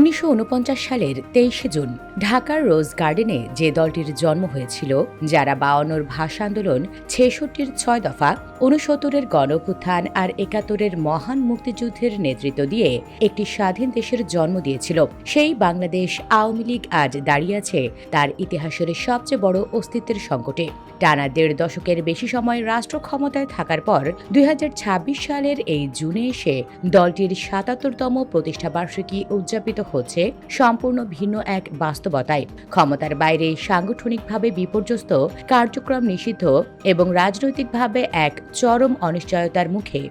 ১৯৪৯ সালের ২৩ জুন ঢাকার রোজ গার্ডেনে যে দলটির জন্ম হয়েছিল, যারা ৫২-র ভাষা আন্দোলন, ৬৬-র ৬ দফা, ৬৯-এর গণঅভ্যুত্থান আর ৭১-এর মহান মুক্তিযুদ্ধের নেতৃত্ব দিয়ে একটি স্বাধীন দেশের জন্ম দিয়েছিল, সেই বাংলাদেশ আওয়ামী লীগ আজ দাঁড়িয়ে আছে তার ইতিহাসের সবচেয়ে বড় অস্তিত্বের সংকটে। টানা ১.৫ দশকের বেশি সময় রাষ্ট্র ক্ষমতায় থাকার পর ২০২৬ সালের এই জুনে এসে দলটির ৭৭তম প্রতিষ্ঠাবার্ষিকী উদযাপিত হচ্ছে সম্পূর্ণ ভিন্ন এক বাস্তবতায়। ক্ষমতার বাইরে সাংগঠনিকভাবে বিপর্যস্ত, কার্যক্রম নিষিদ্ধ এবং রাজনৈতিকভাবে এক চরম অনিশ্চয়তার মুখে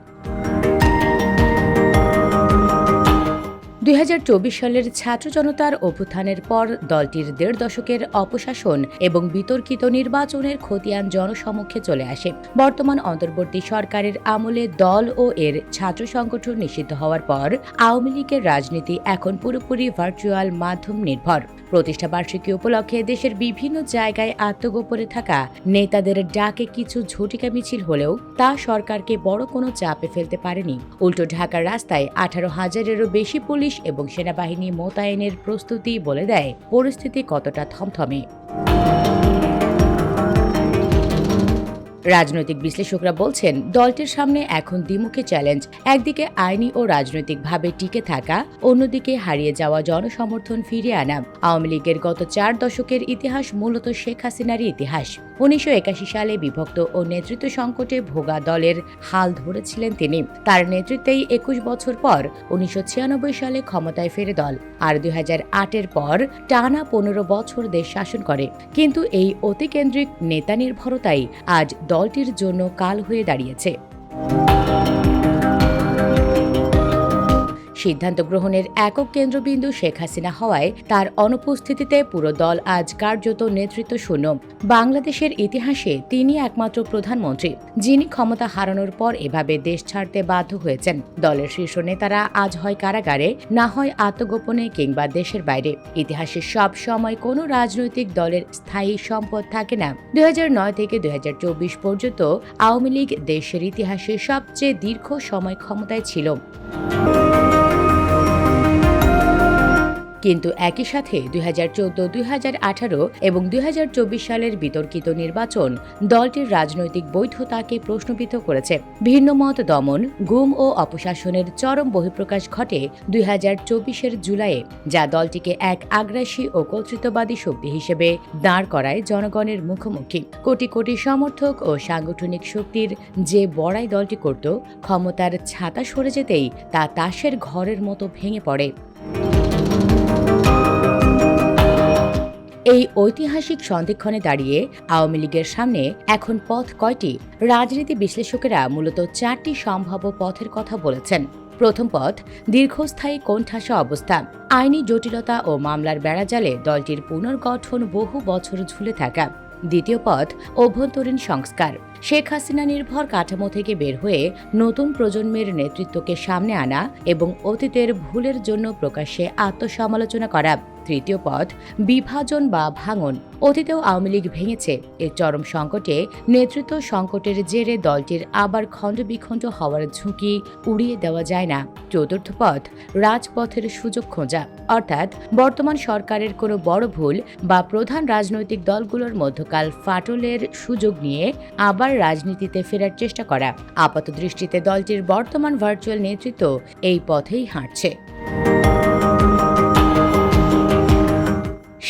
২০২৪ সালের ছাত্র জনতার অভ্যুত্থানের পর দলটির ১.৫ দশকের অপশাসন এবং বিতর্কিত নির্বাচনের খতিয়ান জনসমক্ষে চলে আসে। বর্তমান অন্তর্বর্তী সরকারের আমলে দল ও এর ছাত্র সংগঠন নিষিদ্ধ হওয়ার পর আওয়ামী লীগের রাজনীতি এখন পুরোপুরি ভার্চুয়াল মাধ্যম নির্ভর। প্রতিষ্ঠাবার্ষিকী উপলক্ষে দেশের বিভিন্ন জায়গায় আত্মগোপনে থাকা নেতাদের ডাকে কিছু ঝটিকা মিছিল হলেও তা সরকারকে বড় কোনো চাপে ফেলতে পারেনি। উল্টো ঢাকার রাস্তায় ১৮,০০০-এরও বেশি পুলিশ এবং সেনাবাহিনী মোতায়েনের প্রস্তুতি বলে দেয় পরিস্থিতি কতটা থমথমে। রাজনৈতিক বিশ্লেষকরা বলছেন, দলটির সামনে এখন দ্বিমুখী চ্যালেঞ্জ। একদিকে আইনি ও রাজনৈতিকভাবে টিকে থাকা, অন্যদিকে হারিয়ে যাওয়া জনসমর্থন ফিরিয়ে আনা। আওয়ামী লীগের গত ৪ দশকের ইতিহাস মূলত শেখ হাসিনারই ইতিহাস। ১৯৮১ সালে বিভক্ত ও নেতৃত্ব সংকটে ভোগা দলের হাল ধরেছিলেন তিনি। তার নেতৃত্বেই ২১ বছর পর ১৯৯৬ সালে ক্ষমতায় ফেরে দল, আর ২০০৮-এর পর টানা ১৫ বছর দেশ শাসন করে। কিন্তু এই অতিকেন্দ্রিক নেতা নির্ভরতাই আজ দলটির জন্য কাল হয়ে দাঁড়িয়েছে। সিদ্ধান্ত গ্রহণের একক কেন্দ্রবিন্দু শেখ হাসিনা হওয়ায় তার অনুপস্থিতিতে পুরো দল আজ কার্যত নেতৃত্ব শূন্য। বাংলাদেশের ইতিহাসে তিনি একমাত্র প্রধানমন্ত্রী যিনি ক্ষমতা হারানোর পর এভাবে দেশ ছাড়তে বাধ্য হয়েছেন। দলের শীর্ষ নেতারা আজ হয় কারাগারে, না হয় আত্মগোপনে কিংবা দেশের বাইরে। ইতিহাসে সব সময় কোনো রাজনৈতিক দলের স্থায়ী সম্পদ থাকে না। ২০০৯ থেকে ২০২৪ পর্যন্ত আওয়ামী লীগ দেশের ইতিহাসে সবচেয়ে দীর্ঘ সময় ক্ষমতায় ছিল। কিন্তু একই সাথে ২০১৪, ২০১৮ এবং ২০২৪ সালের বিতর্কিত নির্বাচন দলটির রাজনৈতিক বৈধতাকে প্রশ্নবিদ্ধ করেছে। ভিন্ন মত দমন, গুম ও অপশাসনের চরম বহিঃপ্রকাশ ঘটে ২০২৪-এর জুলাইয়ে, যা দলটিকে এক আগ্রাসী ও কর্তৃত্ববাদী শক্তি হিসেবে দাঁড় করায় জনগণের মুখোমুখি। কোটি কোটি সমর্থক ও সাংগঠনিক শক্তির যে বড়াই দলটি করত, ক্ষমতার ছাতা সরে যেতেই তা তাসের ঘরের মতো ভেঙে পড়ে। এই ঐতিহাসিক সন্ধিক্ষণে দাঁড়িয়ে আওয়ামী লীগের সামনে এখন পথ কয়টি? রাজনীতি বিশ্লেষকেরা মূলত ৪টি সম্ভাব্য পথের কথা বলেছেন। প্রথম পথ, দীর্ঘস্থায়ী কোণঠাসা অবস্থা। আইনি জটিলতা ও মামলার বেড়াজালে দলটির পুনর্গঠন বহু বছর ঝুলে থাকা। দ্বিতীয় পথ, অভ্যন্তরীণ সংস্কার। শেখ হাসিনা নির্ভর কাঠামো থেকে বের হয়ে নতুন প্রজন্মের নেতৃত্বকে সামনে আনা এবং অতীতের ভুলের জন্য প্রকাশ্যে আত্মসমালোচনা করা। তৃতীয় পথ, বিভাজন বা ভাঙন। অতীতেও আওয়ামী লীগ ভেঙেছে। এর চরম সংকটে নেতৃত্ব সংকটের জেরে দলটির আবার খণ্ডবিখণ্ড হওয়ার ঝুঁকি উড়িয়ে দেওয়া যায় না। চতুর্থ পথ, রাজপথের সুযোগ খোঁজা, অর্থাৎ বর্তমান সরকারের কোনো বড় ভুল বা প্রধান রাজনৈতিক দলগুলোর মধ্যকাল ফাটলের সুযোগ নিয়ে আবার রাজনীতিতে ফেরার চেষ্টা করা। আপাতদৃষ্টিতে দলটির বর্তমান ভার্চুয়াল নেতৃত্ব এই পথেই হাঁটছে।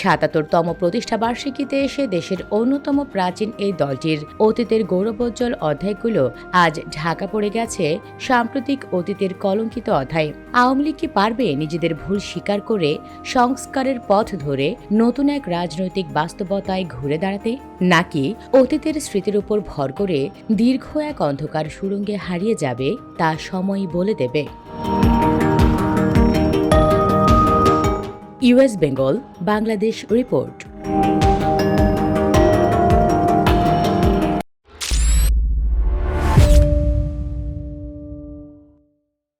৭৭তম প্রতিষ্ঠাবার্ষিকীতে এসে দেশের অন্যতম প্রাচীন এই দলটির অতীতের গৌরবোজ্জ্বল অধ্যায়গুলো আজ ঢাকা পড়ে গেছে সাম্প্রতিক অতীতের কলঙ্কিত অধ্যায়। আওয়ামী লীগ কি পারবে নিজেদের ভুল স্বীকার করে সংস্কারের পথ ধরে নতুন এক রাজনৈতিক বাস্তবতায় ঘুরে দাঁড়াতে, নাকি অতীতের স্মৃতির উপর ভর করে দীর্ঘ এক অন্ধকার সুড়ঙ্গে হারিয়ে যাবে তা সময়ই বলে দেবে। US Bengal Bangladesh report.